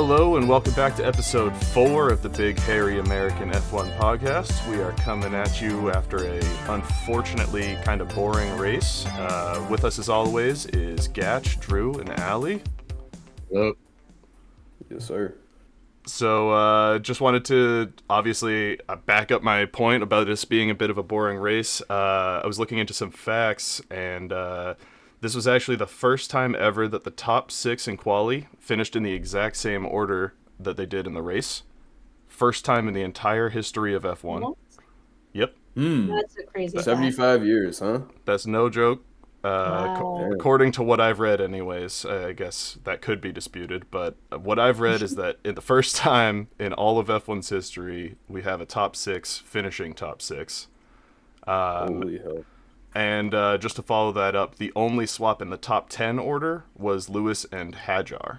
Hello and welcome back to episode 4 of the Big Hairy American F1 podcast. We are coming at you after a unfortunately kind of boring race. With us as always is Gatch, Drew, and Ali. Hello. Yes, sir. So just wanted to obviously back up my point about this being a bit of a boring race. I was looking into some facts, and this was actually the first time ever that the top 6 in quali finished in the exact same order that they did in the race. First time in the entire history of F1. What? Yep. That's a crazy 75 years, huh? That's no joke. Wow. According to what I've read anyways, I guess that could be disputed, but what I've read is that in the first time in all of F1's history, we have a top 6 finishing top 6. Holy hell. And just to follow that up, the only swap in the top 10 order was Lewis and Hadjar.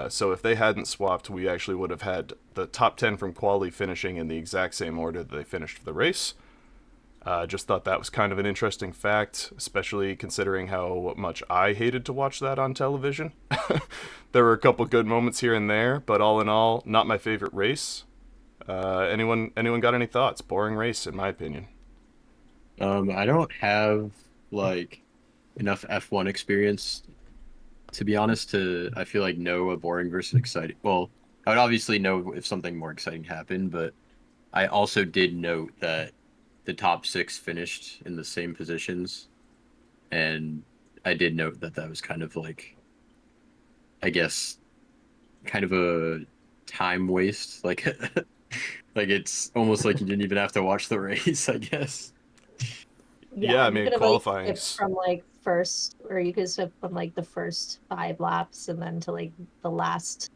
So if they hadn't swapped, we actually would have had the top 10 from quali finishing in the exact same order that they finished for the race. Just thought that was kind of an interesting fact, especially considering how much I hated to watch that on television. There were a couple good moments here and there, but all in all, not my favorite race. Anyone got any thoughts? Boring race, in my opinion. I don't have enough F1 experience, to be honest, to I feel like know a boring versus exciting. Well, I would obviously know if something more exciting happened, but I also did note that the top 6 finished in the same positions, and I did note that that was kind of I guess, kind of a time waste. Like it's almost like you didn't even have to watch the race, I guess. Yeah, I mean, you could have, qualifying skipped from first, or you could skip from the first 5 laps and then to the last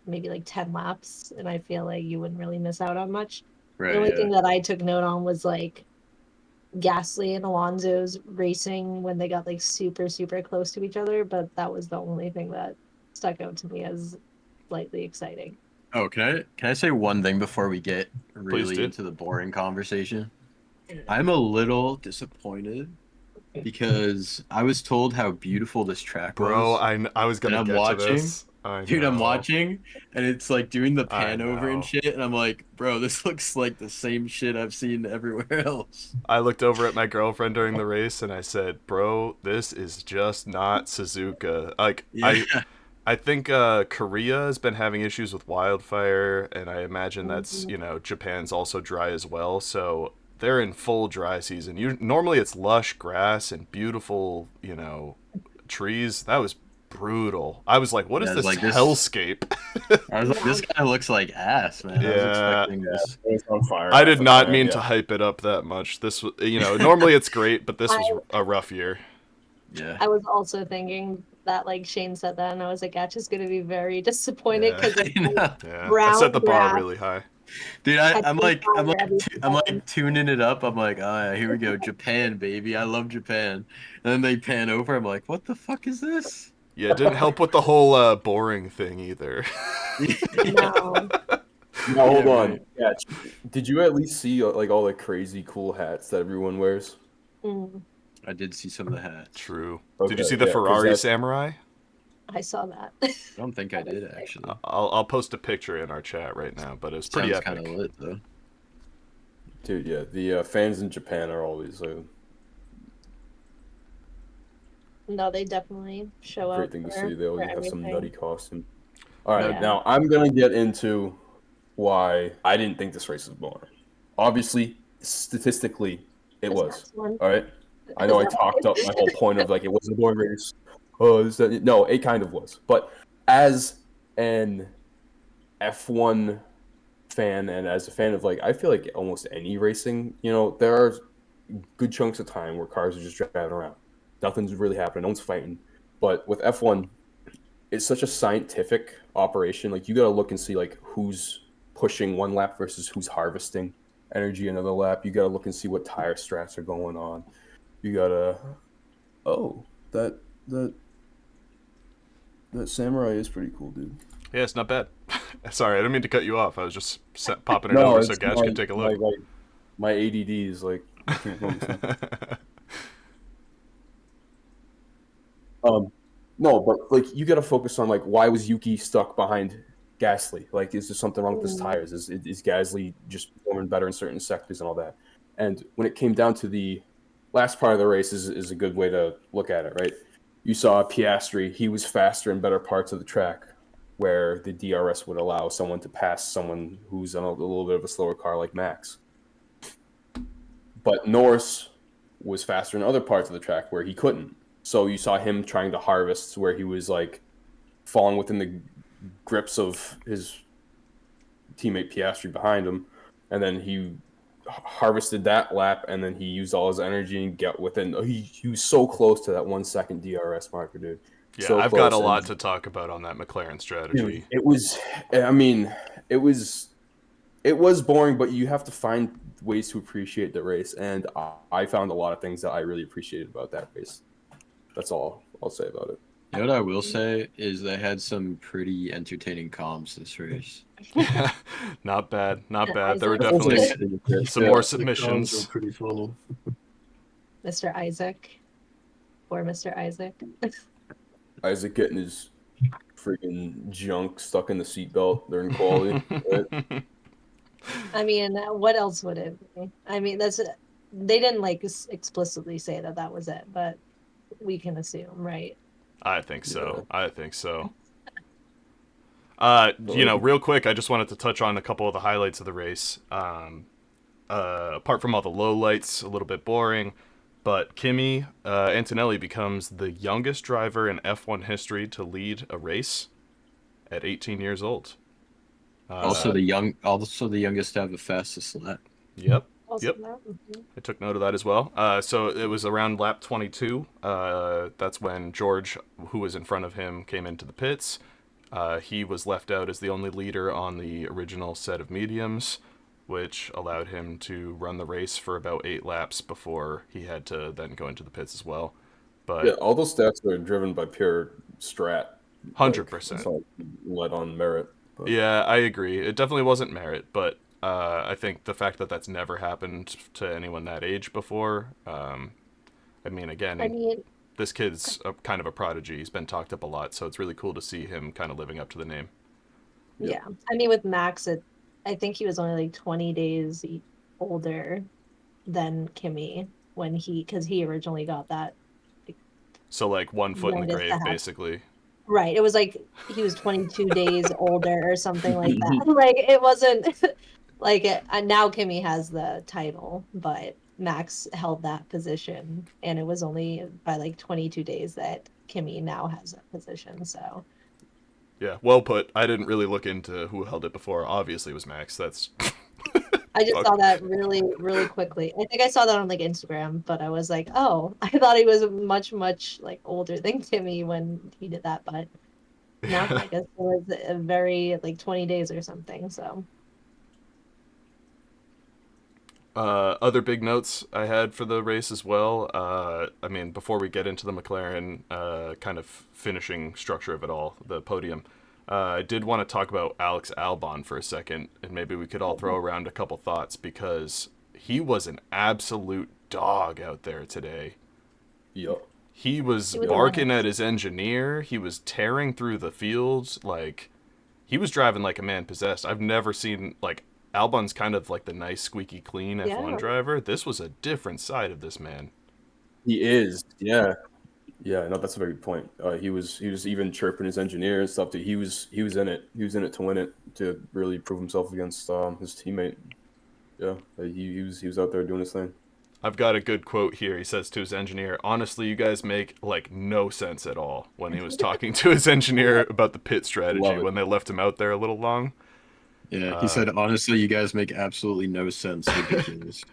maybe 10 laps, and I feel like you wouldn't really miss out on much. Right. The only thing that I took note on was Gasly and Alonso's racing when they got super super close to each other, but that was the only thing that stuck out to me as slightly exciting. Oh, can I say one thing before we get really do. into the boring conversation? I'm a little disappointed because I was told how beautiful this track Bro, was. I was gonna And get I'm to watching. this. Dude, I'm know. watching, and it's doing the pan I over know. and shit, and I'm like, bro, this looks like the same shit I've seen everywhere else. I looked over at my girlfriend during the race and I said, bro, this is just not Suzuka. Yeah. I think Korea has been having issues with wildfire, and I imagine that's, Japan's also dry as well, so they're in full dry season. Normally it's lush grass and beautiful, trees. That was brutal. I was like, what is this hellscape? I was like, this kind of looks like ass, man. Yeah. I was expecting this. It's on fire. I did not mean to hype it up that much. This was, normally it's great, but this was a rough year. Yeah. I was also thinking that Shane said that, and I was like, Gatch is going to be very disappointed because Yeah, brown I set the bar grass. really high. Dude, I'm tuning it up. I'm like, here we go, Japan, baby. I love Japan. And then they pan over. I'm like, what the fuck is this? Yeah, it didn't help with the whole boring thing either. No. Now, hold on. Yeah, did you at least see all the crazy cool hats that everyone wears? Mm, I did see some of the hats. True. Okay, Did you see the 'cause Ferrari that's- samurai? I saw that. I don't think I did, actually. I'll post a picture in our chat right now, but it was pretty Sounds epic. kind of lit, though. Dude, yeah, the fans in Japan are always No, they definitely show up. great thing to see. They always have some nutty costume. All right, Yeah. now I'm gonna get into why I didn't think this race was boring. Obviously, statistically, it was. All right. I know I talked up my whole point of it wasn't a boring race. No, it kind of was. But as an F1 fan and as a fan of I feel like almost any racing, there are good chunks of time where cars are just driving around. Nothing's really happening. No one's fighting. But with F1, it's such a scientific operation. You got to look and see who's pushing one lap versus who's harvesting energy another lap. You got to look and see what tire strats are going on. You got to that samurai is pretty cool, dude. Yeah, it's not bad. Sorry, I didn't mean to cut you off. I was just popping it over so Gatch could take a look. My ADD is I can't focus on. No, but you got to focus on why was Yuki stuck behind Gasly. Like, is there something wrong with his tires? Is Gasly just performing better in certain sectors and all that? And when it came down to the last part of the race, is a good way to look at it, right? You saw Piastri; he was faster in better parts of the track, where the DRS would allow someone to pass someone who's on a little bit of a slower car like Max. But Norris was faster in other parts of the track where he couldn't. So you saw him trying to harvest where he was like falling within the grips of his teammate Piastri behind him, and then he harvested that lap, and then he used all his energy and get within. He was so close to that 1 second DRS marker, dude. Yeah, So I've close. got a lot to talk about on that McLaren strategy. Dude, it was. I mean, it was boring, but you have to find ways to appreciate the race, and I found a lot of things that I really appreciated about that race. That's all I'll say about it. You know what I will say is they had some pretty entertaining comms this race. Not bad, not bad. There were Isaac. definitely some more submissions. Pretty funny. Mr. Isaac. Poor Mr. Isaac. Isaac getting his freaking junk stuck in the seatbelt during quality. Right? I mean, what else would it be? I mean, they didn't like explicitly say that was it, but we can assume, right? I think so. Yeah. I think so. Real quick, I just wanted to touch on a couple of the highlights of the race. Apart from all the lowlights, a little bit boring, but Kimi Antonelli becomes the youngest driver in F1 history to lead a race at 18 years old. Also the youngest to have the fastest lap. Yep. Also Yep. that. I took note of that as well. So it was around lap 22. That's when George, who was in front of him, came into the pits. He was left out as the only leader on the original set of mediums, which allowed him to run the race for about 8 laps before he had to then go into the pits as well. But Yeah, all those stats are driven by pure strat. 100%. It's not led on merit. But. Yeah, I agree. It definitely wasn't merit, but I think the fact that that's never happened to anyone that age before. This kid's kind of a prodigy. He's been talked up a lot, so it's really cool to see him kind of living up to the name. Yeah. I mean, with Max, I think he was only like 20 days older than Kimi because he originally got that. So like 1 foot in the Youngest grave, to have- basically. Right. It was like he was 22 days older or something like that. Like it wasn't like it. And now Kimi has the title, but Max held that position, and it was only by like 22 days that Kimi now has that position. So Yeah, well put. I didn't really look into who held it before. Obviously, it was Max. That's. I just saw that really, really quickly. I think I saw that on like Instagram, but I was like, oh, I thought he was much, much like older than Kimi when he did that, but now I guess it was a very like 20 days or something. So Other big notes I had for the race as well. Before we get into the McLaren kind of finishing structure of it all, the podium, I did want to talk about Alex Albon for a second, and maybe we could all throw around a couple thoughts, because he was an absolute dog out there today. Yep. He was barking at his engineer. He was tearing through the fields. Like, he was driving like a man possessed. I've never seen, like, Albon's kind of like the nice, squeaky clean F1 driver. This was a different side of this man. He is, yeah. Yeah, no, that's a very good point. He was even chirping his engineer and stuff. He was in it. He was in it to win it, to really prove himself against his teammate. Yeah, he was out there doing his thing. I've got a good quote here. He says to his engineer, "Honestly, you guys make like no sense at all," when he was talking to his engineer about the pit strategy when they left him out there a little long. Yeah, he said, "Honestly, you guys make absolutely no sense. Ridiculous."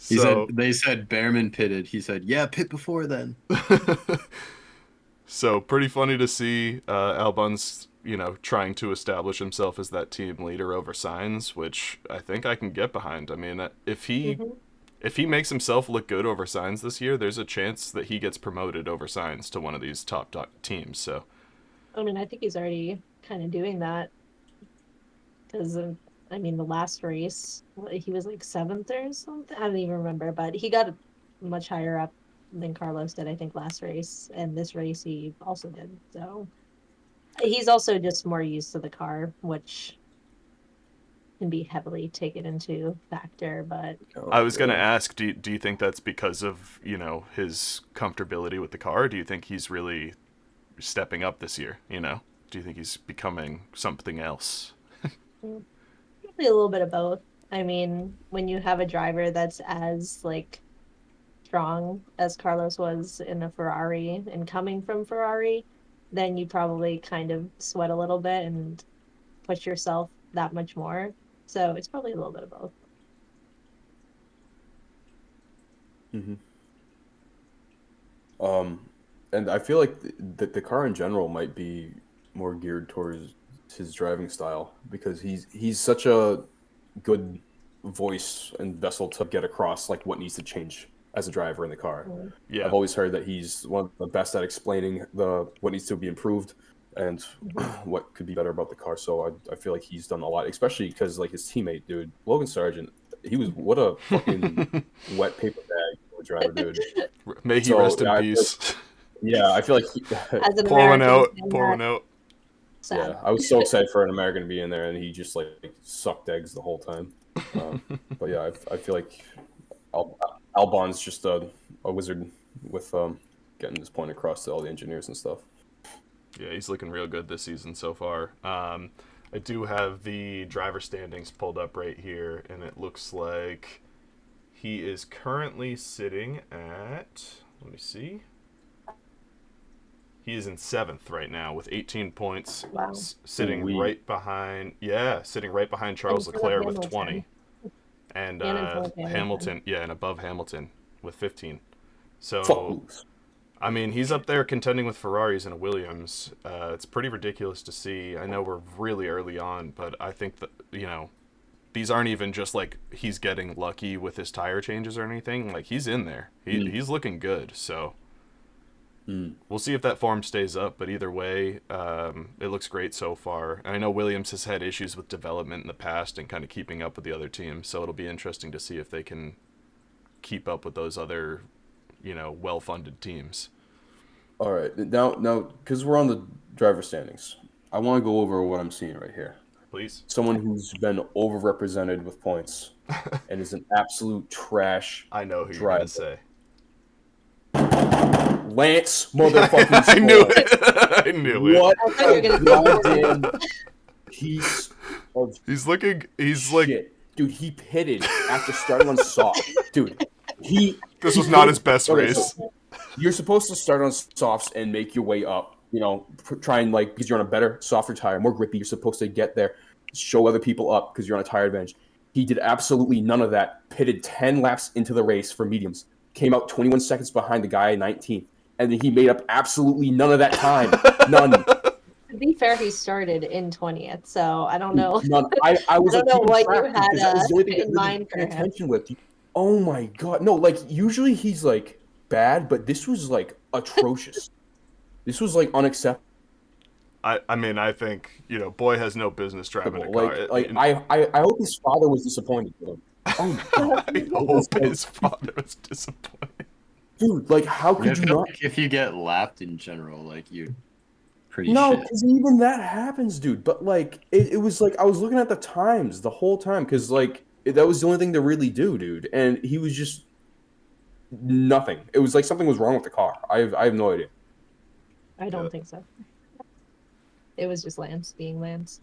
They said Behrman pitted. He said, "Yeah, pit before then." So pretty funny to see Albon's, trying to establish himself as that team leader over Sainz, which I think I can get behind. I mean, if he makes himself look good over Sainz this year, there's a chance that he gets promoted over Sainz to one of these top teams. So, I mean, I think he's already kind of doing that, because the last race, he was like 7th or something. I don't even remember, but he got much higher up than Carlos did, I think, last race. And this race he also did. So He's also just more used to the car, which can be heavily taken into factor. But I was going to ask, do you think that's because of, his comfortability with the car? Do you think he's really stepping up this year, Do you think he's becoming something else? probably a little bit of both. I mean, when you have a driver that's as like strong as Carlos was in a Ferrari and coming from Ferrari, then you probably kind of sweat a little bit and push yourself that much more. So it's probably a little bit of both. And I feel like the car in general might be more geared towards his driving style because he's such a good voice and vessel to get across like what needs to change as a driver in the car. Yeah. I've always heard that he's one of the best at explaining what needs to be improved and what could be better about the car. So I feel like he's done a lot, especially because like his teammate, dude, Logan Sargent, he was what a fucking wet paper bag of a driver, dude. May he rest in peace. I feel like As an pour one American, out. Pour one out. sad. Yeah, I was so excited for an American to be in there, and he just like sucked eggs the whole time. But yeah, I feel like Albon's just a wizard with getting this point across to all the engineers and stuff. Yeah, he's looking real good this season so far. I do have the driver standings pulled up right here, and it looks like he is currently sitting at, let me see. He is in 7th right now with 18 points, Wow. sitting right behind Charles Leclerc with 20. And Hamilton, and above Hamilton with 15. So, I mean, he's up there contending with Ferraris and a Williams. It's pretty ridiculous to see. I know we're really early on, but I think that, these aren't even just like he's getting lucky with his tire changes or anything. Like, he's in there. He's looking good, so we'll see if that form stays up. But either way, it looks great so far. And I know Williams has had issues with development in the past and kind of keeping up with the other teams, so it'll be interesting to see if they can keep up with those other well-funded teams. All right, now, because we're on the driver standings, I want to go over what I'm seeing right here. Please. Someone who's been overrepresented with points and is an absolute trash. I know who you're gonna say. Lance motherfucking I knew it. I knew it. What a goddamn piece of He's like, dude, he pitted after starting on soft. Dude, this was not his best race. So you're supposed to start on softs and make your way up. Try and because you're on a better, softer tire, more grippy. You're supposed to get there, show other people up because you're on a tire advantage. He did absolutely none of that. Pitted 10 laps into the race for mediums. Came out 21 seconds behind the guy 19th. And then he made up absolutely none of that time. None. To be fair, he started in 20th, so I don't know. None. I was I don't know what you had in mind for him. Attention with. Oh my god. No, usually he's bad, but this was atrocious. This was unacceptable. I mean, I think boy has no business driving a car. I hope his father was disappointed with him. Oh god. I hope his father was disappointed. Dude, how could you not? If you get lapped in general, you're pretty No, shit. because even that happens, dude. But it was I was looking at the times the whole time because that was the only thing to really do, dude. And he was just nothing. It was something was wrong with the car. I have no idea. I don't think so. It was just Lance being Lance.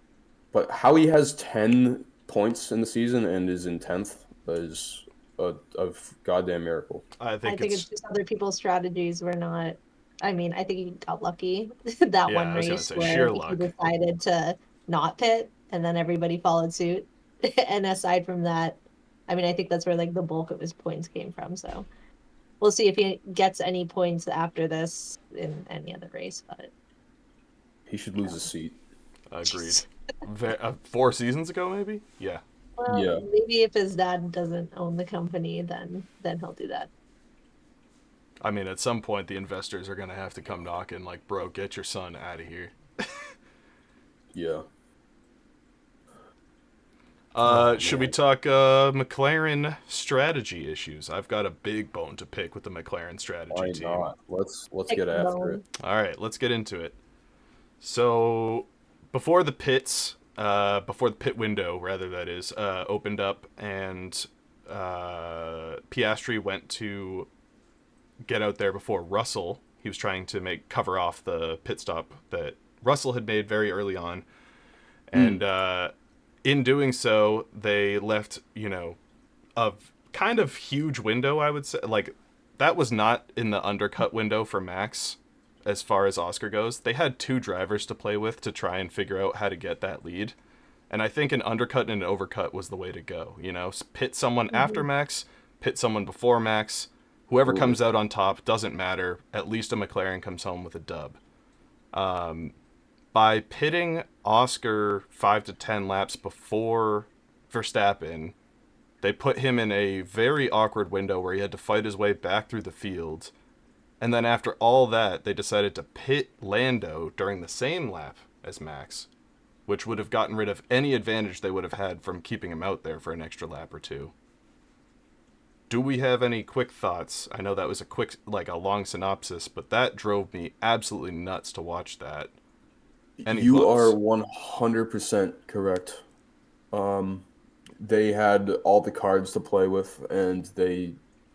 But how he has 10 points in the season and is in 10th is a goddamn miracle. I think it's just other people's strategies were not. I mean, I think he got lucky that one race where he decided to not pit, and then everybody followed suit. And aside from that, I mean, I think that's where the bulk of his points came from. So we'll see if he gets any points after this in any other race. But he should lose his seat. Agreed. 4 seasons ago, maybe? Yeah. Well, yeah. Maybe if his dad doesn't own the company, then he'll do that. I mean, at some point, the investors are going to have to come knocking, bro, get your son out of here. Yeah. Should we talk McLaren strategy issues? I've got a big bone to pick with the McLaren strategy team. Why not? Let's get after it. All right, let's get into it. So before the pit window, rather, that is, opened up, and Piastri went to get out there before Russell. He was trying to cover off the pit stop that Russell had made very early on. And in doing so, they left, a kind of huge window, I would say. Like, that was not in the undercut window for Max as far as Oscar goes. They had 2 drivers to play with to try and figure out how to get that lead. And I think an undercut and an overcut was the way to go. Pit someone after Max, pit someone before Max. Whoever comes out on top doesn't matter. At least a McLaren comes home with a dub. By pitting Oscar 5 to 10 laps before Verstappen, they put him in a very awkward window where he had to fight his way back through the field. And then after all that, they decided to pit Lando during the same lap as Max, which would have gotten rid of any advantage they would have had from keeping him out there for an extra lap or 2. Do we have any quick thoughts? I know that was a long synopsis, but that drove me absolutely nuts to watch that. You are 100% correct. They had all the cards to play with, and they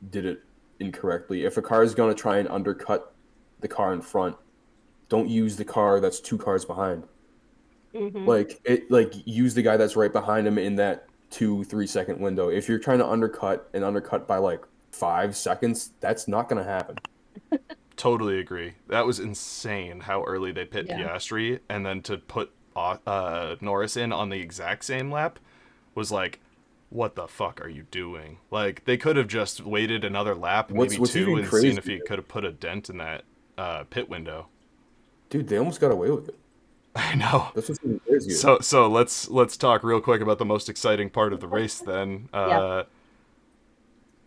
did it incorrectly. If a car is going to try and undercut the car in front, don't use the car that's 2 cars behind. Use the guy that's right behind him in that 2-3 second window. If you're trying to undercut by 5 seconds, that's not going to happen. Totally agree. That was insane how early they pit Piastri, and then to put Norris in on the exact same lap was what the fuck are you doing? They could have just waited another lap, maybe 2, and seen if he could have put a dent in that pit window. Dude, they almost got away with it. I know. That's what's really crazy. So let's talk real quick about the most exciting part of the race then.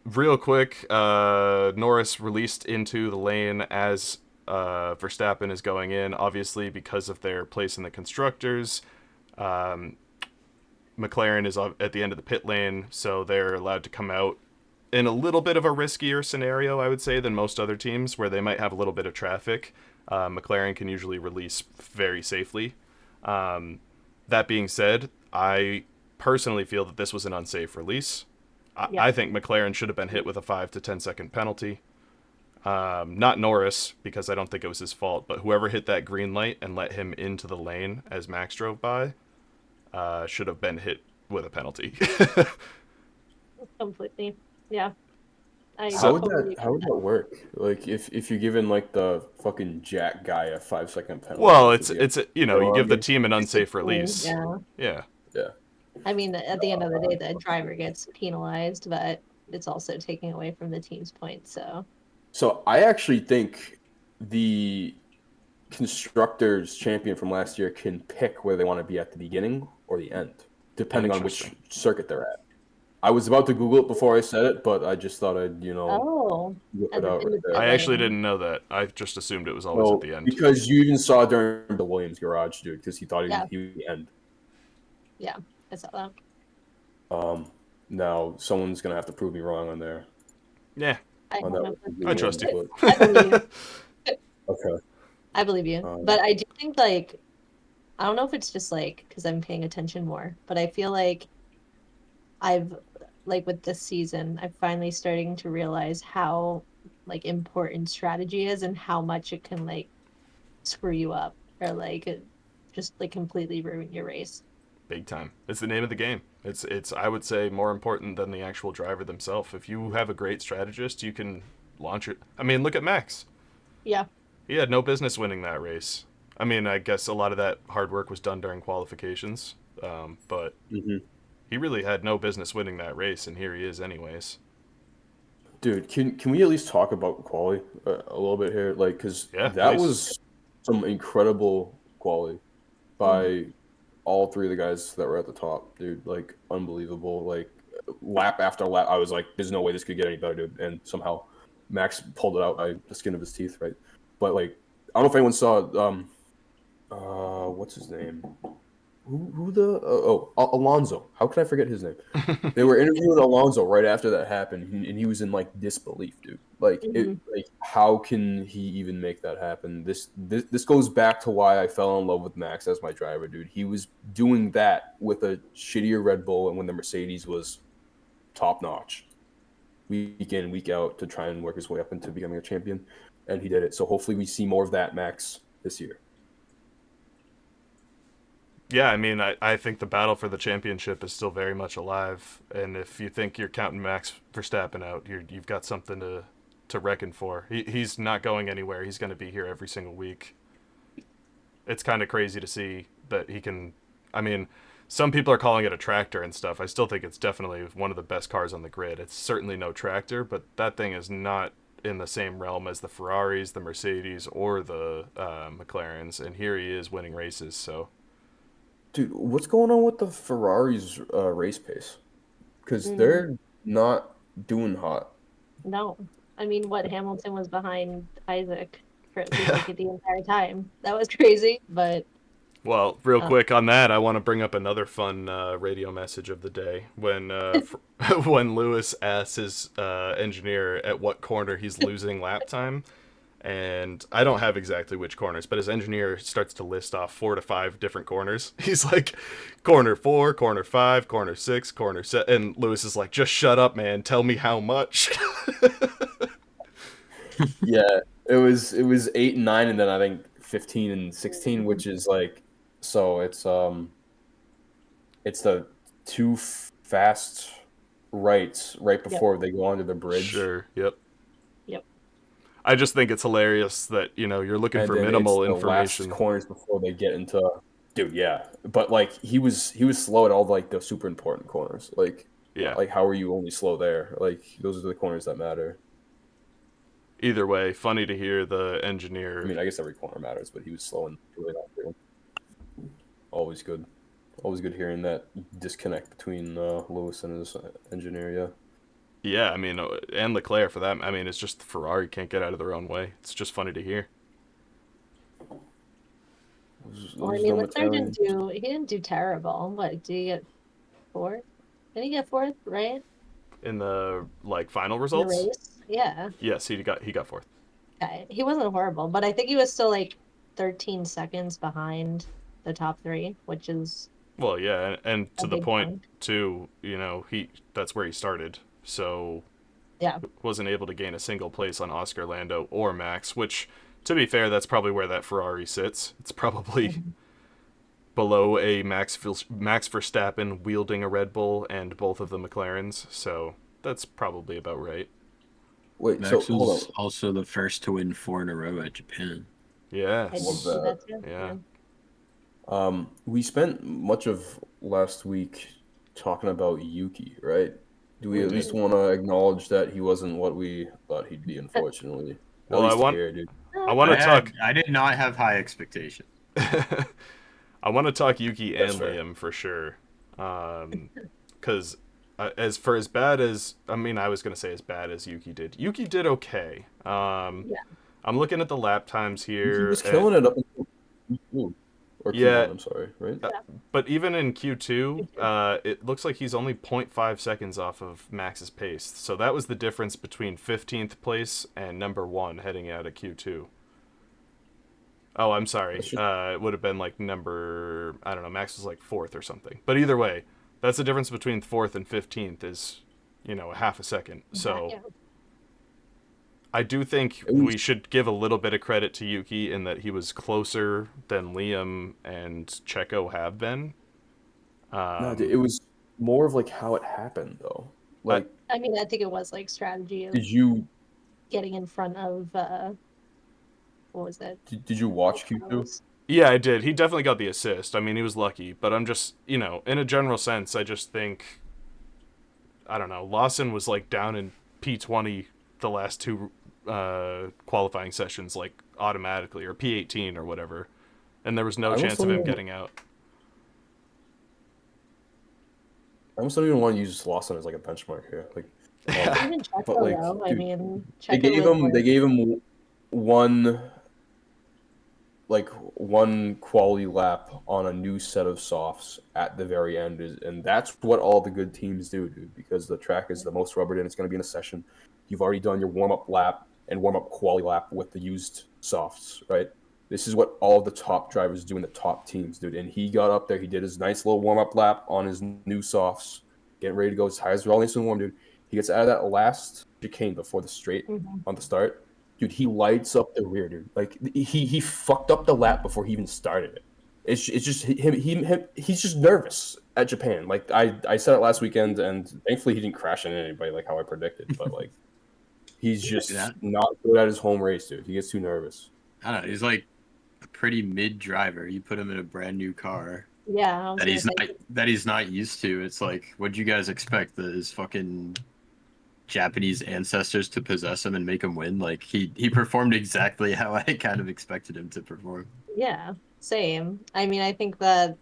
Real quick, Norris released into the lane as Verstappen is going in, obviously because of their place in the constructors. McLaren is at the end of the pit lane, so they're allowed to come out in a little bit of a riskier scenario, I would say, than most other teams, where they might have a little bit of traffic. McLaren can usually release very safely. That being said, I personally feel that this was an unsafe release. I think McLaren should have been hit with a 5 to 10 second penalty. Not Norris, because I don't think it was his fault, but whoever hit that green light and let him into the lane as Max drove by should have been hit with a penalty. Completely. Yeah. How would that work? If you're giving the fucking Jack guy a 5 second penalty. Well, you give the team an unsafe release. Yeah. I mean, at the end of the day, the driver gets penalized, but it's also taking away from the team's points. So I actually think the constructors champion from last year can pick where they want to be at the beginning or the end, depending on which circuit they're at. I was about to Google it before I said it, but I just thought I'd, whip it out right there. I actually didn't know that. I just assumed it was always at the end. Because you even saw during the Williams garage, dude, because he thought he would the end. Yeah, I saw that. Now someone's gonna have to prove me wrong on there. Yeah, I trust you. I believe you. Okay. I believe you, but I do think I don't know if it's just because I'm paying attention more, but I feel like I've with this season, I'm finally starting to realize how important strategy is and how much it can screw you up or just completely ruin your race. Big time. It's the name of the game. It's I would say more important than the actual driver themselves. If you have a great strategist, you can launch it. I mean, look at Max. Yeah. He had no business winning that race. I mean, I guess a lot of that hard work was done during qualifications, but he really had no business winning that race, and here he is anyways. Dude, can we at least talk about quali a little bit here? Because that was some incredible quali by all 3 of the guys that were at the top, dude. Unbelievable. Lap after lap, I was there's no way this could get any better, dude. And somehow Max pulled it out by the skin of his teeth, right? But I don't know if anyone saw what's his name? Alonso. How could I forget his name? They were interviewing Alonso right after that happened, and he was in like disbelief, dude. Like how can he even make that happen? This goes back to why I fell in love with Max as my driver, dude. He was doing that with a shittier Red Bull, and when the Mercedes was top notch, week in, week out, to try and work his way up into becoming a champion, and he did it. So hopefully we see more of that Max this year. Yeah, I mean, I think the battle for the championship is still very much alive, and if you think you're counting Max Verstappen out, you've got something to reckon for. He's not going anywhere. He's going to be here every single week. It's kind of crazy to see that he can. I mean, some people are calling it a tractor and stuff. I still think it's definitely one of the best cars on the grid. It's certainly no tractor, but that thing is not in the same realm as the Ferraris, the Mercedes, or the McLarens, and here he is winning races, so... Dude, what's going on with the Ferrari's race pace? Because they're not doing hot. No. I mean, what, Hamilton was behind Isaac for at least like the entire time. That was crazy, but... Well, real quick on that, I want to bring up another fun radio message of the day. When when Lewis asks his engineer at what corner he's losing lap time, and I don't have exactly which corners, but his engineer starts to list off 4 to 5 different corners. He's like, corner 4, corner 5, corner 6, corner 7, and Lewis is like, just shut up, man. Tell me how much. Yeah, it was 8 and 9, and then I think 15 and 16, which is like, so it's the 2 fast rights right before they go onto the bridge. Sure. Yep. I just think it's hilarious that, you know, you're looking for minimal information. The last corners before they get into, dude, yeah. But like he was slow at all like the super important corners. Like, yeah. Like how are you only slow there? Like those are the corners that matter. Either way, funny to hear the engineer. I mean, I guess every corner matters, but he was slow and really not good. Always good. Always good hearing that disconnect between Lewis and his engineer. Yeah. Yeah, I mean, and Leclerc for that. I mean, it's just the Ferrari can't get out of their own way. It's just funny to hear. Well, I mean, Leclerc didn't do terrible. What, did he get 4th? Did he get 4th, right? In the final results? The race? Yeah. Yes, he got 4th. Okay. He wasn't horrible, but I think he was still like 13 seconds behind the top 3, which is well, yeah, and to the point too, you know, that's where he started. So, yeah, wasn't able to gain a single place on Oscar Lando or Max, which, to be fair, that's probably where that Ferrari sits. It's probably below a Max Verstappen wielding a Red Bull and both of the McLarens, so that's probably about right. Wait, Max was also the first to win 4 in a row at Japan. Yeah. I love that. Yeah. We spent much of last week talking about Yuki, right? Do we at least want to acknowledge that he wasn't what we thought he'd be, unfortunately? Well, I want to talk... I did not have high expectations. I want to talk Yuki and Liam for sure. Because as bad as... I mean, I was going to say as bad as Yuki did. Yuki did okay. I'm looking at the lap times here. He was killing it up until Q2. Or Q1, I'm sorry, right? But even in Q2, it looks like he's only 0.5 seconds off of Max's pace. So that was the difference between 15th place and number 1 heading out of Q2. Oh, I'm sorry. It would have been like number... I don't know, Max was like 4th or something. But either way, that's the difference between 4th and 15th is, you know, a half a second. So... I do think we should give a little bit of credit to Yuki in that he was closer than Liam and Checo have been. No, dude, it was more of like how it happened, though. Like, I mean, I think it was like strategy of getting in front of what was that? Did you watch Q2? Yeah, I did. He definitely got the assist. I mean, he was lucky, but I'm just, you know, in a general sense, I just think, I don't know, Lawson was like down in P20 the last 2 qualifying sessions, like automatically, or P18 or whatever, and there was no chance of him getting out. I almost don't even want to use Lawson as like a benchmark here. Like, even Checo, but like, though. dude, I mean, they gave him one like one quality lap on a new set of softs at the very end and that's what all the good teams do, dude, because the track is the most rubbered in it's going to be in a session. You've already done your warm-up lap and warm-up quality lap with the used softs, right? This is what all the top drivers do in the top teams, dude. And he got up there, he did his nice little warm-up lap on his new softs, getting ready to go as high as they're all nice and warm, dude. He gets out of that last chicane before the straight on the start. Dude, he lights up the rear, dude. Like he fucked up the lap before he even started it. It's just him. He's just nervous at Japan. Like I said it last weekend, and thankfully he didn't crash into anybody like how I predicted. But like he's just not good at his home race, dude. He gets too nervous. I don't know. He's like a pretty mid driver. You put him in a brand new car. Yeah, that he's not used to. It's like, what'd you guys expect? His fucking Japanese ancestors to possess him and make him win? Like he performed exactly how I kind of expected him to perform. Yeah, same. I mean, I think that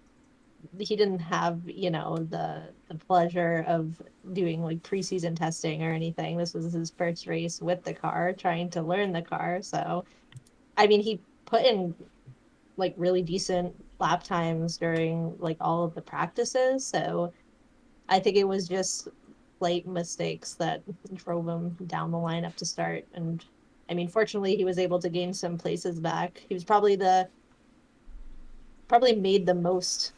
he didn't have, the pleasure of doing like preseason testing or anything. This was his first race with the car, trying to learn the car. So, I mean, he put in like really decent lap times during like all of the practices. So, I think it was just slight mistakes that drove him down the line up to start. And I mean, fortunately, he was able to gain some places back. He was probably made the most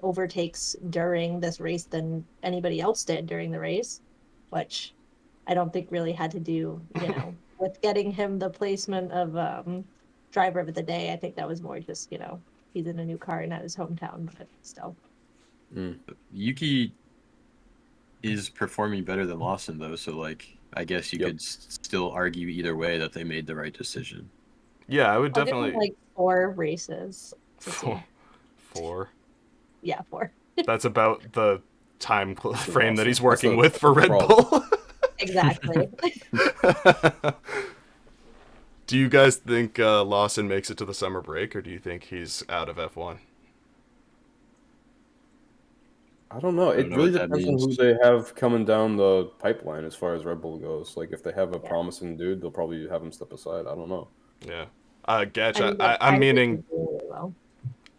overtakes during this race than anybody else did during the race, which I don't think really had to do, with getting him the placement of driver of the day. I think that was more just, he's in a new car and at his hometown, but still. Yuki is performing better than Lawson, though, so like I guess you could still argue either way that they made the right decision. Yeah, I would definitely. Give him, like 4 races. Four. Yeah, 4. That's about the time frame that he's working with for Red Bull. Exactly. Do you guys think Lawson makes it to the summer break, or do you think he's out of F1? I don't know. It really depends on who they have coming down the pipeline as far as Red Bull goes. Like, if they have a promising dude, they'll probably have him step aside. I don't know. Yeah. Gatch,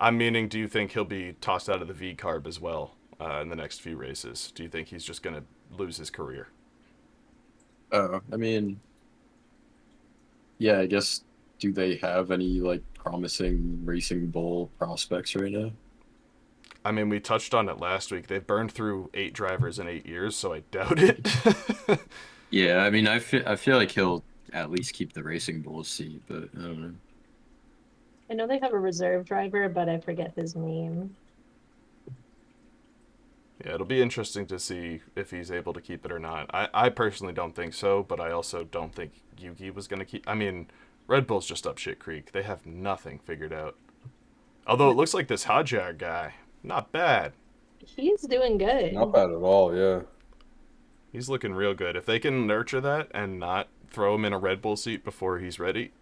I'm meaning, do you think he'll be tossed out of the V carb as well in the next few races? Do you think he's just going to lose his career? I mean, yeah, I guess, do they have any, like, promising Racing Bull prospects right now? I mean, we touched on it last week. They've burned through 8 drivers in 8 years, so I doubt it. Yeah, I mean, I feel like he'll at least keep the Racing Bull seat, but I don't know. I know they have a reserve driver, but I forget his name. Yeah, it'll be interesting to see if he's able to keep it or not. I personally don't think so, but I also don't think Yuki was going to keep... I mean, Red Bull's just up shit creek. They have nothing figured out. Although it looks like this Hadjar guy, not bad. He's doing good. Not bad at all, yeah. He's looking real good. If they can nurture that and not throw him in a Red Bull seat before he's ready,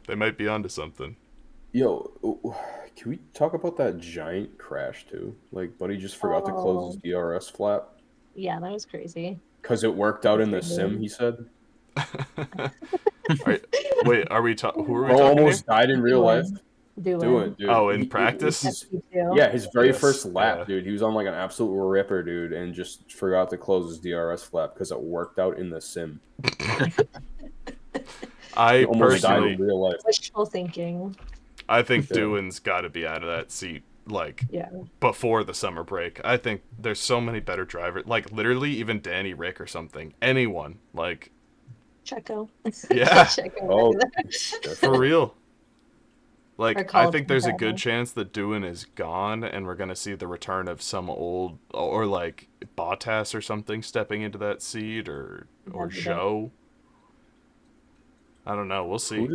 they might be onto something. Yo, can we talk about that giant crash too? Like, Buddy just forgot to close his DRS flap. Yeah, that was crazy. Because it worked out in the sim, he said. Wait, are we talking? Who are we Bro talking almost died in real life. Do it. Dude. Oh, in practice? Yeah, his very first lap, dude. He was on like an absolute ripper, dude, and just forgot to close his DRS flap because it worked out in the sim. I almost died personally in real life. Wishful thinking. I think Doohan's got to be out of that seat, like, before the summer break. I think there's so many better drivers, like, literally even Danny Rick or something. Anyone, like... Checo. Yeah. Checo. For real. Like, I think there's a good chance that Doohan is gone, and we're going to see the return of some old, or like, Bottas or something stepping into that seat, or Zhou. I don't know. We'll see.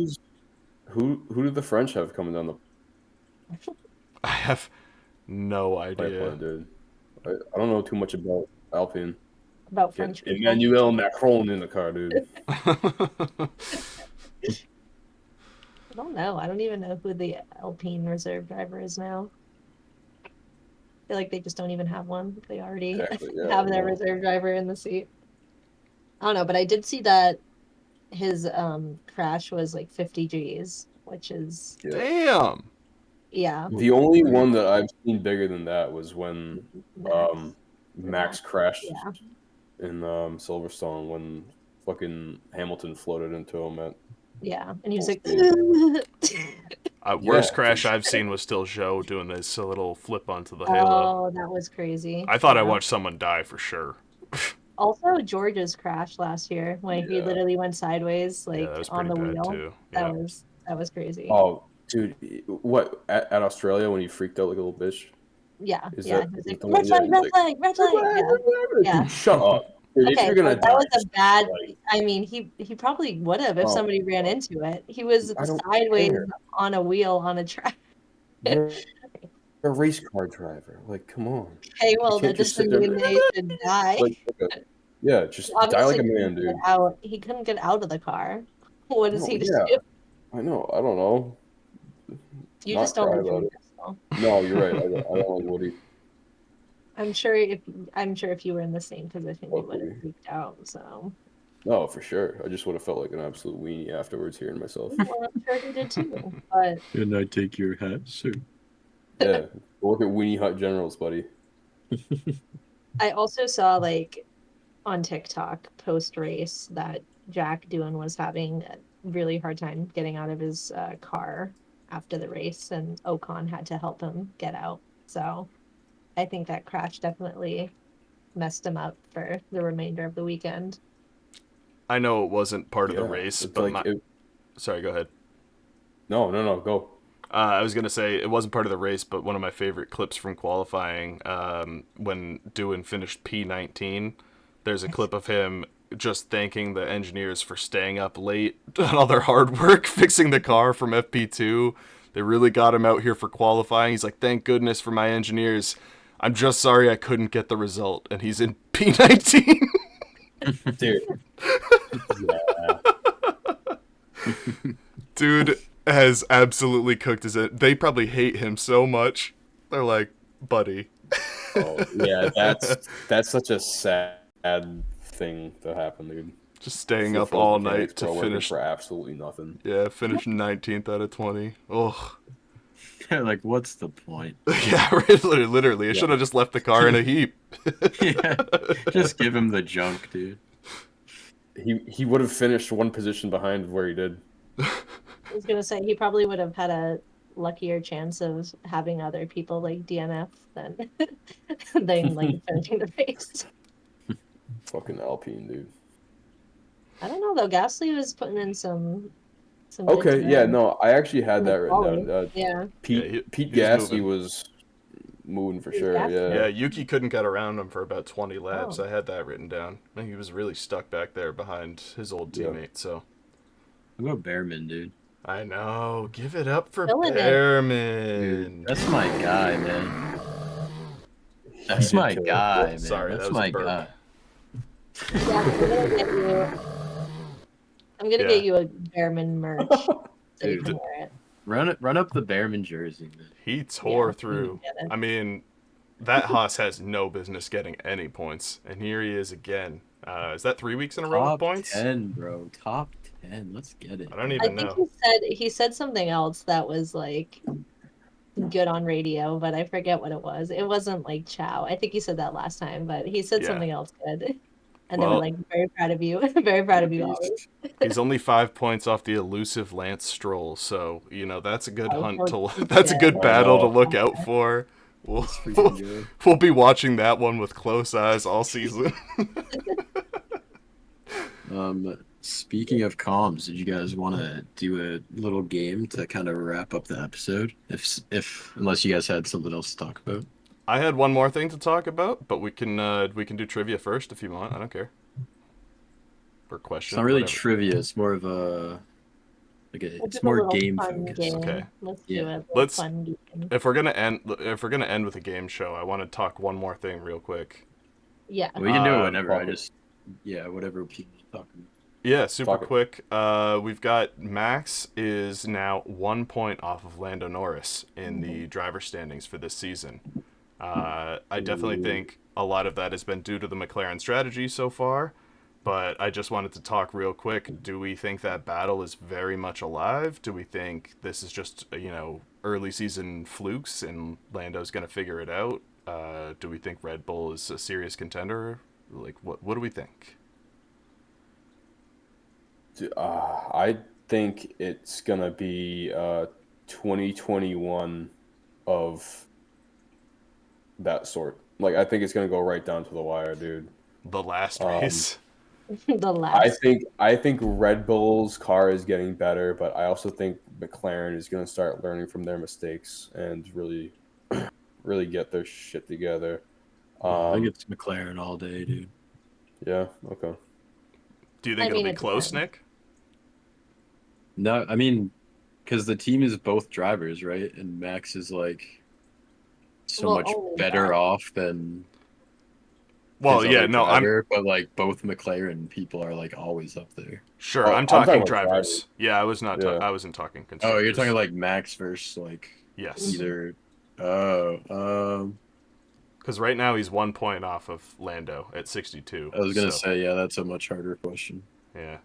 Who did the French have coming down the... I have no idea. Pipeline, dude. I don't know too much about Alpine. About French people. Emmanuel Macron in the car, dude. I don't know. I don't even know who the Alpine reserve driver is now. I feel like they just don't even have one. They already have their reserve driver in the seat. I don't know, but I did see that his crash was like 50 Gs, which is Yeah. Damn. yeah. The only one that I've seen bigger than that was when Max crashed Yeah. in Silverstone when fucking Hamilton floated into him at Yeah, and he was full like, speed. Worst Yeah, crash 'cause- I've seen was still Joe doing this little flip onto the halo. oh, that was crazy. I thought I Yeah. watched someone die for sure. Also, George's crash last year when he Yeah. literally went sideways, Yeah, like that was on pretty the bad wheel. too. That Yeah. was crazy. Oh, dude, what at Australia when he freaked out like a little bitch? Yeah, Is yeah. that He was the like, one- red flag, yeah, red he's flag, red flag. Yeah. Dude, shut up. Dude, if Okay, you're gonna but that die, was a just bad. like, I mean, he probably would have if Oh, somebody ran into it. He was I don't sideways care. on a wheel on a track. You're a race car driver. Like, come on. Okay, well, can't that just sit doesn't there mean and- they should die. Yeah, just Obviously, die like a he man, couldn't dude. get out. He couldn't get out of the car. What is No, he to yeah. do? I know. I don't know. You Not just don't cry like about him. it. So. No, you're right. I don't like Woody. I'm sure if you were in the same position, you would Luckily. have freaked out. So. No, for sure. I just would have felt like an absolute weenie afterwards hearing myself. Well, I'm sure he did too. But Can I take your hat, sir? Yeah. Work at Weenie Hut Generals, buddy. I also saw like on TikTok post race that Jack Doohan was having a really hard time getting out of his car after the race, and Ocon had to help him get out. So I think that crash definitely messed him up for the remainder of the weekend. I know it wasn't part of the Yeah, race, it's but like sorry, go ahead. No, go. I was gonna say it wasn't part of the race, but one of my favorite clips from qualifying, when Doohan finished P19, there's a clip of him just thanking the engineers for staying up late on all their hard work fixing the car from FP2. They really got him out here for qualifying. He's like, thank goodness for my engineers. I'm just sorry I couldn't get the result. And he's in P19. Dude. Dude has absolutely cooked his. They probably hate him so much. They're like, buddy. Oh, yeah, that's such a sad thing to happen, dude. Just staying For up those all mechanics, night to bro, working finish. for absolutely nothing. Yeah, finish 19th out of 20. Ugh. Like, what's the point? Yeah, literally. I should have just left the car in a heap. Yeah, just give him the junk, dude. He would have finished one position behind where he did. I was gonna say he probably would have had a luckier chance of having other people like DNF than like finishing the race. Fucking Alpine, dude. I don't know though. Gasly was putting in some good Okay, yeah, time. no, I actually had that written Quality. down. Yeah. Pete he was Gasly moving. was moving for He was sure. fast. Yeah. Yeah, Yuki couldn't get around him for about 20 laps. Oh. I had that written down. I think he was really stuck back there behind his old Yeah. teammate, so. How about Behrman, dude? I know. Give it up for Killing it. Behrman. Dude, that's my guy, man. That's did my kill it. guy, man. Sorry, that's that was a my burp. guy. Yeah, I'm gonna Yeah. get you a Behrman merch so you Dude. can wear it. Run up the Behrman jersey, man. He tore Yeah, through. get it. I mean, that Haas has no business getting any points, and here he is again. Is that 3 weeks in a row with Top points? 10, bro. Top 10. Let's get it. I don't I even think know. he said something else that was like good on radio, but I forget what it was. It wasn't like Chow. I think he said that last time, but he said Yeah. something else good. And they Well- were like, very proud of you. Very proud of you always. He's only 5 points off the elusive Lance Stroll, so that's a good Oh, hunt well, to. That's a good yeah. battle to Oh, look out for. We'll, Freaking good. we'll be watching that one with close eyes all season. Speaking of comms, did you guys want to do a little game to kind of wrap up the episode? If unless you guys had something else to talk about. I had one more thing to talk about, but we can do trivia first if you want. I don't care. Or question. It's not really whatever. trivia. It's more of a We'll it's do a more little game fun focused. game. Okay. Let's Yeah. do it. Let's- Fun game. If we're gonna end with a game show, I want to talk one more thing real quick. Yeah. We can do it Um, whenever. talk it. Whatever people talk about. Yeah, super Talk it. quick. We've got Max is now 1 point off of Lando Norris in the driver standings for this season. I definitely think a lot of that has been due to the McLaren strategy so far. But I just wanted to talk real quick. Do we think that battle is very much alive? Do we think this is just, early season flukes and Lando's going to figure it out? Do we think Red Bull is a serious contender? Like, what do we think? I think it's going to be 2021 of that sort. Like, I think it's going to go right down to the wire, dude. The last race? The last. I think Red Bull's car is getting better, but I also think McLaren is going to start learning from their mistakes and really, really get their shit together. I think it's McLaren all day, dude. Yeah. Okay. Do you think it'll be close, Nick? No, I mean, because the team is both drivers, right? And Max is like so much better off than. Well, yeah, no, but like both McLaren people are like always up there. Sure, I'm talking drivers. Yeah, I was not. I wasn't talking constructors. Oh, you're talking like Max versus like. Yes. Either. Because right now he's 1 point off of Lando at 62. I was gonna say, yeah, that's a much harder question. Yeah.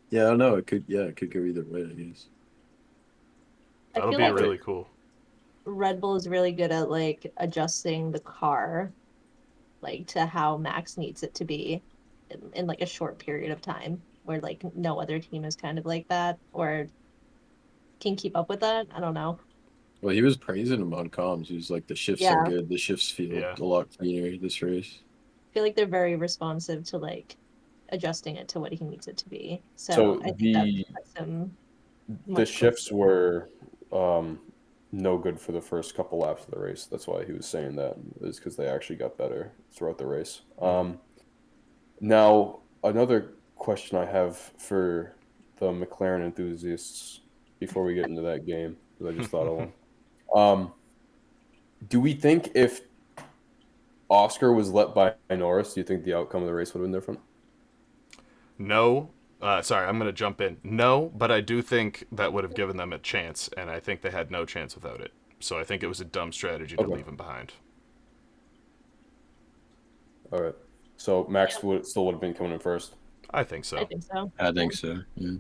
Yeah, I don't know. It could go either way, I guess. That'll be really cool. Red Bull is really good at like adjusting the car, like to how Max needs it to be, in like a short period of time, where like no other team is kind of like that or can keep up with that. I don't know. Well, he was praising him on comms. He was like, the shifts are good. The shifts feel a lot cleaner this race. I feel like they're very responsive to like adjusting it to what he needs it to be. So I think that puts him the shifts were no good for the first couple laps of the race. That's why he was saying that, is because they actually got better throughout the race. Now, another question I have for the McLaren enthusiasts before we get into that game, because I just thought of one. Do we think if Oscar was let by Norris, do you think the outcome of the race would have been different? No. Sorry, I'm going to jump in. No, but I do think that would have given them a chance, and I think they had no chance without it. So I think it was a dumb strategy to leave him behind. All right. So Max would have been coming in first? I think so. I think so. Yeah.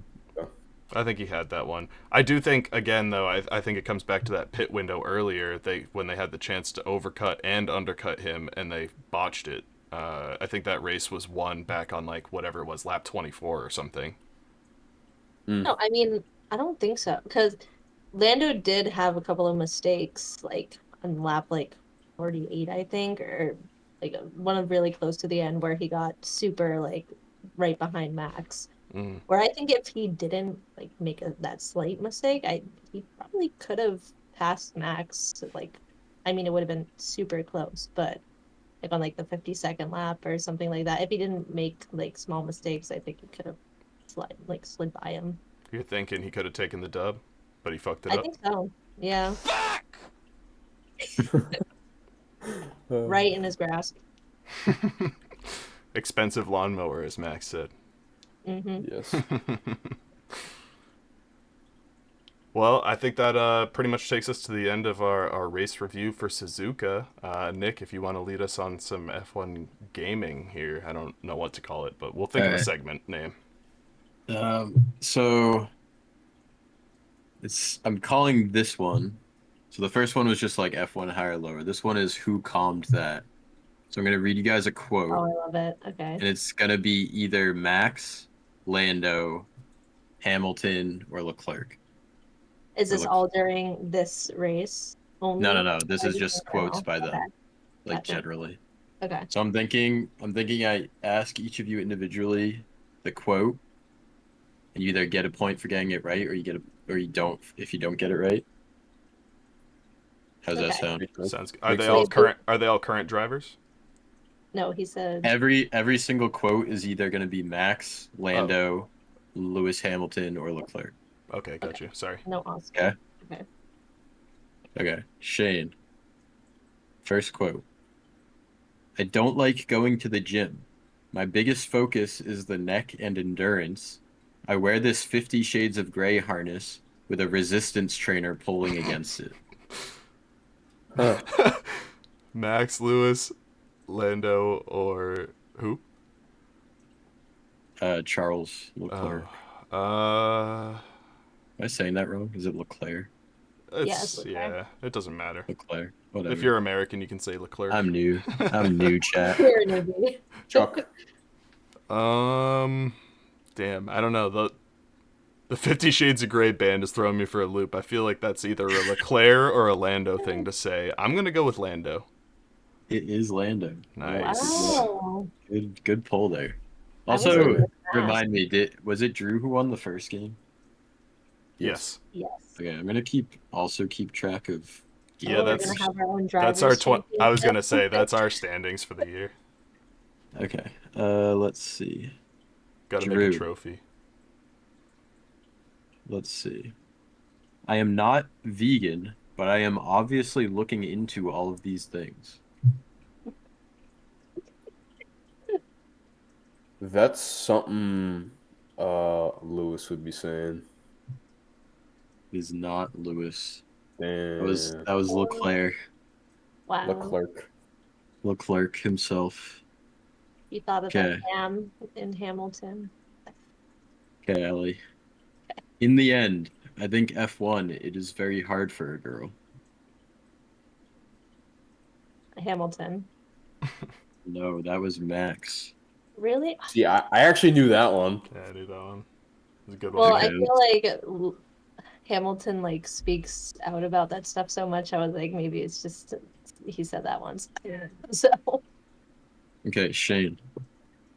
I think he had that one. I do think, again, though, I think it comes back to that pit window earlier. When they had the chance to overcut and undercut him, and they botched it. I think that race was won back on like whatever it was, lap 24 or something. No, I mean, I don't think so, because Lando did have a couple of mistakes, like on lap like 48, I think, or like one of really close to the end where he got super like right behind Max. Where I think if he didn't like make that slight mistake, he probably could have passed Max. Like, I mean, it would have been super close, but like on like the 52nd lap or something like that, if he didn't make like small mistakes, I think he could have slid by him. You're thinking he could have taken the dub, but he fucked it up? I think so. Yeah. Right in his grasp. Expensive lawnmower, as Max said. Mm-hmm. Yes. Well, I think that pretty much takes us to the end of our race review for Suzuka. Nick, if you want to lead us on some F1 gaming here, I don't know what to call it, but we'll think of a segment name. So I'm calling this one. So the first one was just like F1 higher or lower. This one is who calmed that. So I'm gonna read you guys a quote. Oh, I love it. Okay. And it's gonna be either Max, Lando, Hamilton, or Leclerc. Is this all during this race only? No. This is just quotes by them, like generally. Okay. So I'm thinking I ask each of you individually the quote, and you either get a point for getting it right, or you don't if you don't get it right. How's that sound? Sounds good. Are they all current drivers? No, he said every single quote is either going to be Max, Lando, Lewis Hamilton, or Leclerc. Okay, got you. Sorry. No Oscar. Okay. Shane. First quote. I don't like going to the gym. My biggest focus is the neck and endurance. I wear this 50 Shades of Grey harness with a resistance trainer pulling against it. Max, Lewis, Lando, or who? Charles Leclerc. Oh. Am I saying that wrong? Is it Leclerc? It's Leclerc. yeah. It doesn't matter. Leclerc. Whatever. If you're American, you can say Leclerc. I'm new. I'm new, chat. You're a newbie. Chuck. Damn. I don't know. The 50 Shades of Grey band is throwing me for a loop. I feel like that's either a Leclerc or a Lando thing to say. I'm gonna go with Lando. It is Lando. Nice. Wow. Good pull there. I was Also, really fast. remind me, was it Drew who won the first game? Yes. Yes. Okay, I'm gonna keep track of. Yeah, We're that's gonna have our own that's our drivers' I was gonna championship. say that's our standings for the year. Okay. Let's see. Gotta make Drew. a trophy. Let's see. I am not vegan, but I am obviously looking into all of these things. That's something Lewis would be saying. It is not Lewis. Damn. That was Leclerc. Wow. Leclerc himself. You thought of Okay. that Ham in Hamilton. Okay, Ellie. In the end, I think F1, it is very hard for a girl. Hamilton. No, that was Max. Really? See, I actually knew that one. Yeah, I knew that one. It was a good Well, one. I feel like Hamilton like speaks out about that stuff so much. I was like, maybe it's just he said that once. So Okay, Shane.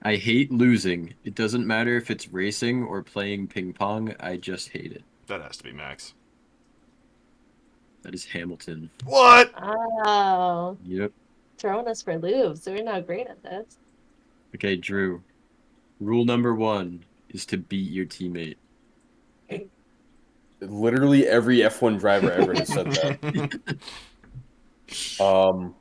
I hate losing. It doesn't matter if it's racing or playing ping pong. I just hate it. That has to be Max. That is Hamilton. What? oh, Yep. throwing us for loops. We're not great at this. Okay, Drew. Rule number 1 is to beat your teammate. Literally every F1 driver ever has said that. All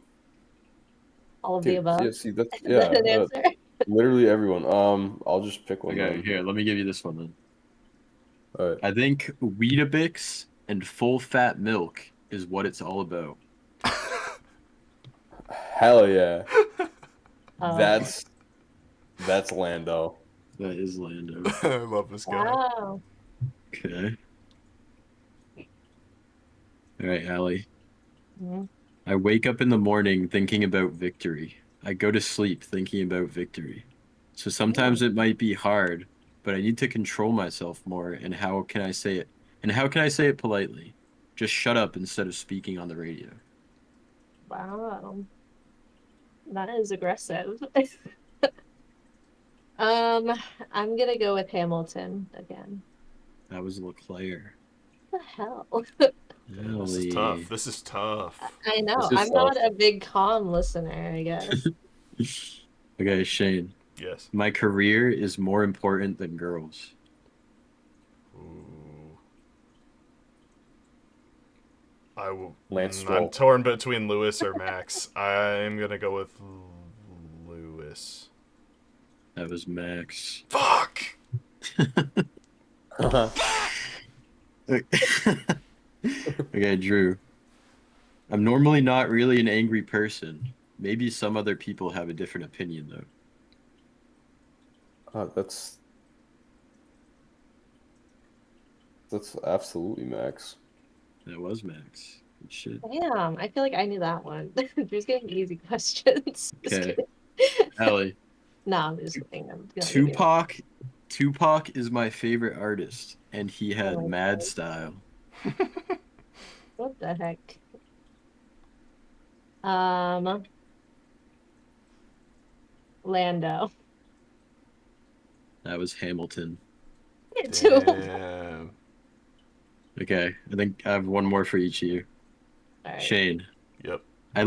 of the Dude, above. yeah, see, that's Is that an answer? literally everyone. I'll just pick one. Okay, then. here, let me give you this one then. All right. I think Weetabix and full fat milk is what it's all about. Hell yeah. Oh. That's Lando. That is Lando. I love this guy. Wow. Okay. All right, Allie. Mhm. I wake up in the morning thinking about victory. I go to sleep thinking about victory. So sometimes it might be hard, but I need to control myself more. And how can I say it? And how can I say it politely? Just shut up instead of speaking on the radio. Wow. That is aggressive. I'm gonna go with Hamilton again. That was Leclerc. What the hell? This is tough. This is tough. I know. This is I'm not tough. a big calm listener, I guess. Okay, Shane. Yes. My career is more important than girls. Ooh. I will. Lance I'm Stroll. torn between Lewis or Max. I'm gonna go with Lewis. That was Max. Fuck. Okay, Drew. I'm normally not really an angry person. Maybe some other people have a different opinion, though. That's absolutely Max. That was Max. Good shit. Damn, I feel like I knew that one. Drew's getting easy questions. Just Okay. kidding. Allie, No, I'm just kidding. I'm gonna give you Tupac is my favorite artist, and he had Oh my mad God. style. What the heck? Lando. That was Hamilton. Two. Damn. Okay, I think I have one more for each of you. Alright. Shane, Yep. I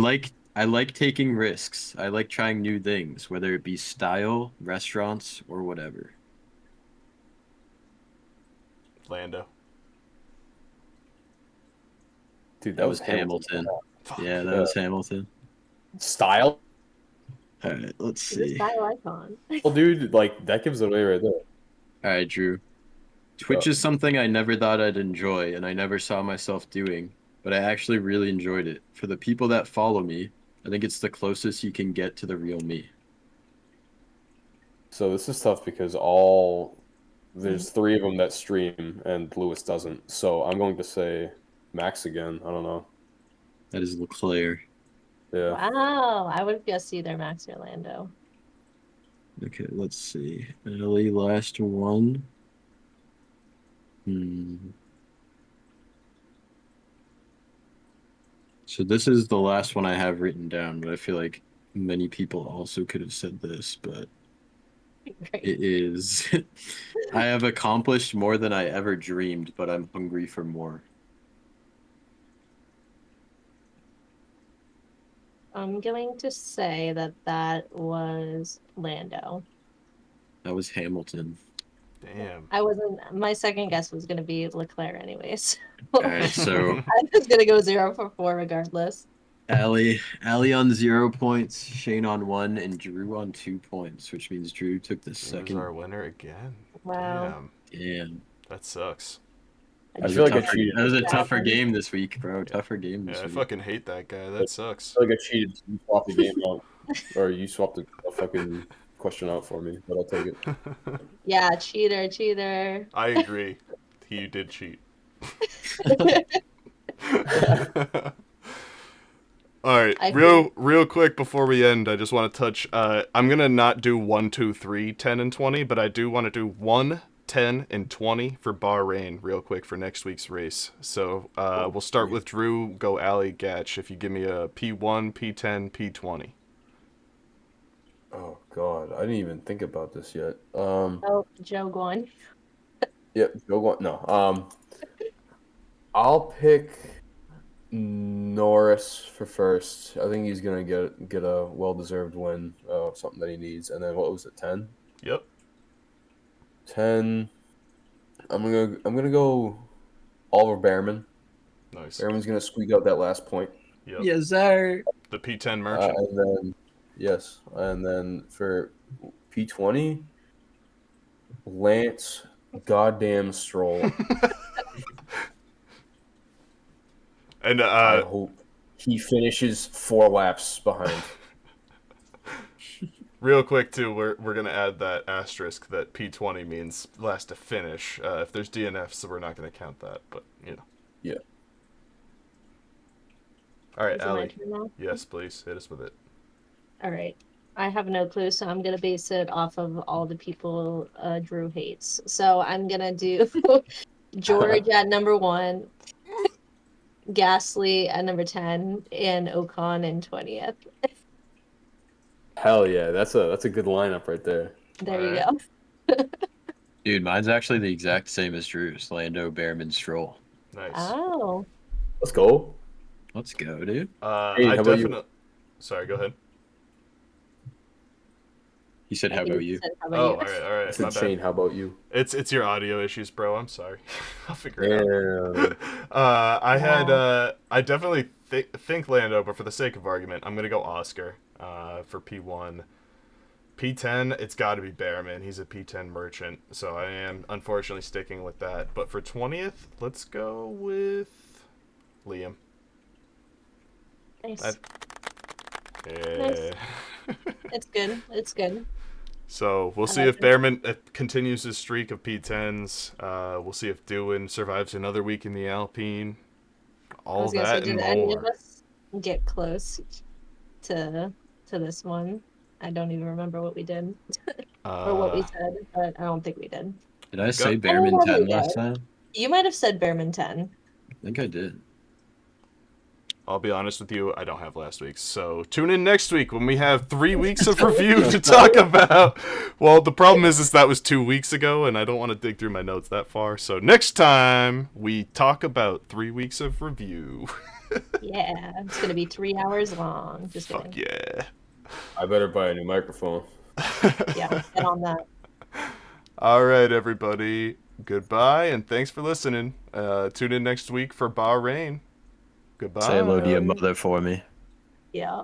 like taking risks. I like trying new things, whether it be style, restaurants, or whatever. Lando. Dude, That was Hamilton. Fuck. Yeah, that was Hamilton. Style. All right, let's He's a see. style icon. Well, dude, like that gives it away right there. All right, Drew. Twitch is something I never thought I'd enjoy, and I never saw myself doing, but I actually really enjoyed it. For the people that follow me, I think it's the closest you can get to the real me. So this is tough because there's 3 of them that stream and Lewis doesn't. So I'm going to say Max again. I don't know. That is Leclerc. Yeah. Wow, I would have guessed either Max or Lando. Okay, let's see. Ellie, last one. So this is the last one I have written down, but I feel like many people also could have said this, but Great. it is. I have accomplished more than I ever dreamed, but I'm hungry for more. I'm going to say that was Lando. That was Hamilton. Damn. I wasn't. My second guess was going to be Leclerc, anyways. All right, so I was going to go 0 for 4 regardless. Allie on 0 points, Shane on 1, and Drew on 2 points, which means Drew took the Here's second. our winner again. Wow. Damn. That sucks. That was, feel a like I tougher, cheated. that was a tougher game this week, bro. Tougher game this Yeah, I week. fucking hate that guy. That sucks. I feel like I cheated. You swapped the game out, or you swapped a fucking question out for me, but I'll take it. Yeah, cheater. I agree. He did cheat. All right, real quick before we end, I just want to touch. I'm gonna not do 1, 2, 3, 10, and 20, but I do want to do 1, 10, and 20 for Bahrain real quick for next week's race. So we'll start with Drew. Go Ali, Gatch. If you give me a P1, P10, P20. Oh God, I didn't even think about this yet. Oh, Joe, go on. Yep, go on. No. I'll pick Norris for first. I think he's gonna get a well-deserved win, something that he needs. And then what was it, 10? Yep. 10. I'm gonna go Oliver Behrman. Nice. Behrman's gonna squeak out that last point. Yep. Yes, sir. The P10 merchant. And then for P20, Lance goddamn Stroll. And I hope he finishes 4 laps behind. real quick too, we're gonna add that asterisk that P20 means last to finish. If there's DNFs, so we're not gonna count that. But you know. Yeah. All right, Is it my Ali. turn now? Yes, please hit us with it. All right. I have no clue, so I'm going to base it off of all the people Drew hates. So I'm going to do George at number 1, Gasly at number 10, and Ocon in 20th. Hell yeah, that's a good lineup right there. There you go. Dude, mine's actually the exact same as Drew's. Lando, Behrman, Stroll. Nice. Oh. Let's go. Let's go, dude. Hey, I how about you? definitely. Sorry, go ahead. He said, "How about you?" Said, how about Oh, you? all right. I My said, bad. Shane, how about you? It's your audio issues, bro. I'm sorry. I'll figure it Yeah. out. I definitely think Lando, but for the sake of argument, I'm gonna go Oscar for P1. P10, it's got to be Behrman. He's a P10 merchant, so I am unfortunately sticking with that. But for 20th, let's go with Liam. Nice. Yeah. Nice. It's good. So we'll see if Behrman continues his streak of P10s. We'll see if Doohan survives another week in the Alpine. All that and did any of more. us get close to this one? I don't even remember what we did or what we said, but I don't think we did. Did I say Go. Behrman Oh, 10 yeah. last time? You might have said Behrman 10. I think I did. I'll be honest with you, I don't have last week's. So tune in next week when we have 3 weeks of review to talk about. Well, the problem is that was 2 weeks ago, and I don't want to dig through my notes that far. So next time, we talk about 3 weeks of review. Yeah, it's going to be 3 hours long. Just Fuck kidding. yeah. I better buy a new microphone. Yeah, get on that. All right, everybody. Goodbye, and thanks for listening. Tune in next week for Bahrain. Goodbye. Say hello to your mother for me. Yeah.